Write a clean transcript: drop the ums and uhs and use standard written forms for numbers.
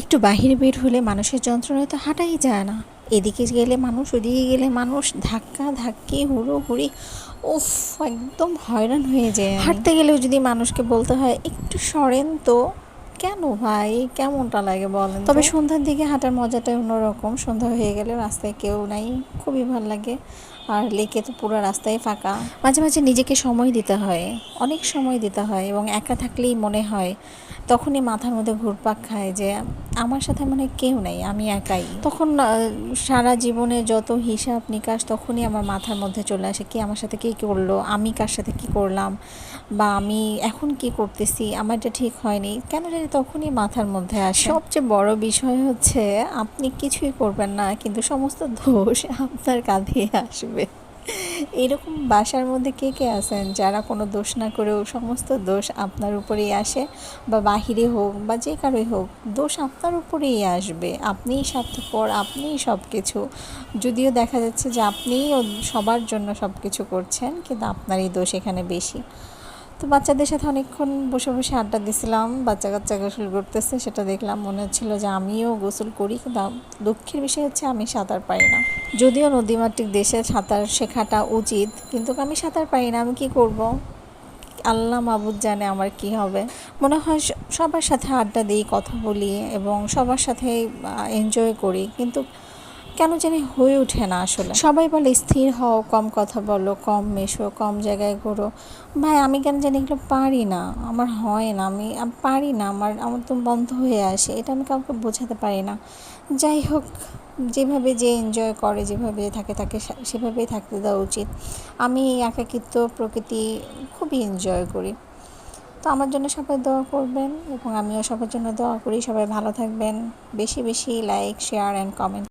একটু বাহিরে বের হলে মানুষের যন্ত্রণায় তো হাঁটাই যায় না। এদিকে গেলে মানুষ, ওদিকে গেলে মানুষ, ধাক্কা ধাক্কি হুড়োহুড়ি, উফ, একদম হয়রান হয়ে যায়। হাঁটতে গেলেও যদি মানুষকে বলতে হয় একটু সরেন তো, কেন ভাই, কেমনটা লাগে বলেন। তবে সন্ধ্যার দিকে হাঁটার মজাটাই অন্যরকম। সন্ধ্যা হয়ে গেলে রাস্তায় কেউ নাই, খুবই ভালো লাগে। আর লেকে তো পুরো রাস্তায় ফাঁকা। মাঝে মাঝে নিজেকে সময় দিতে হয়, অনেক সময় দিতে হয়, এবং একা থাকলেই মনে হয়, তখনই মাথার মধ্যে ঘুরপাক খায় যে আমার সাথে মনে কেউ নেই, আমি একাই। তখন সারা জীবনে যত হিসাব নিকাশ তখনই আমার মাথার মধ্যে চলে আসে, কি আমার সাথে কী করলো, আমি কার সাথে কি করলাম, বা আমি এখন কি করতেছি, আমার এটা ঠিক হয়নি, কেন জানি তখনই মাথার মধ্যে আসে। সবচেয়ে বড় বিষয় হচ্ছে আপনি কিছুই করবেন না, কিন্তু সমস্ত দোষ আপনার কাঁধে আসবে। এরকম বাসার মধ্যে কে কে আছেন যারা কোনো দোষ না করেও সমস্ত দোষ আপনার উপরেই আসে, বা বাহিরে হোক বা যে কারোই হোক, দোষ আপনার উপরেই আসবে। আপনিই স্বার্থপর, আপনিই সব কিছু। যদিও দেখা যাচ্ছে যে আপনিই সবার জন্য সব কিছু করছেন, কিন্তু আপনারই দোষ এখানে বেশি। তো বাচ্চাদের সাথে অনেকক্ষণ বসে বসে আড্ডা দিছিলাম। বাচ্চা কাচ্চা গোসল করতেছে, সেটা দেখলাম, মনে হচ্ছিল যে আমিও গোসল করি, কিন্তু দুঃখের বিষয় হচ্ছে আমি সাঁতার পারি না। যদিও নদীমাতৃক দেশে সাঁতার শেখাটা উচিত, কিন্তু আমি সাঁতার পারি না, আমি কি করব, আল্লাহ মাবুদ জানে আমার কি হবে। মনে হয় সবার সাথে আড্ডা দিই, কথা বলি এবং সবার সাথে এনজয় করি, কিন্তু কেন জানি হয়ে ওঠে না আসলে। সবাই বলে স্থির হও, কম কথা বলো, কম মেশো, কম জায়গায় ঘোরো। ভাই আমি কেন জানি এগুলো পারি না, আমার হয় না, আমি পারি না, আমার তো বন্ধ হয়ে আসে, এটা আমি কাউকে বোঝাতে পারি না। যাই হোক, যেভাবে যে এনজয় করে, যেভাবে থাকে তাকে সেভাবেই থাকতে দেওয়া উচিত। আমি এই একাকিত্ব প্রকৃতি খুবই এনজয় করি। তো আমার জন্য সবাই দোয়া করবেন, এবং আমিও সবার জন্য দোয়া করি। সবাই ভালো থাকবেন। বেশি বেশি লাইক, শেয়ার অ্যান্ড কমেন্ট।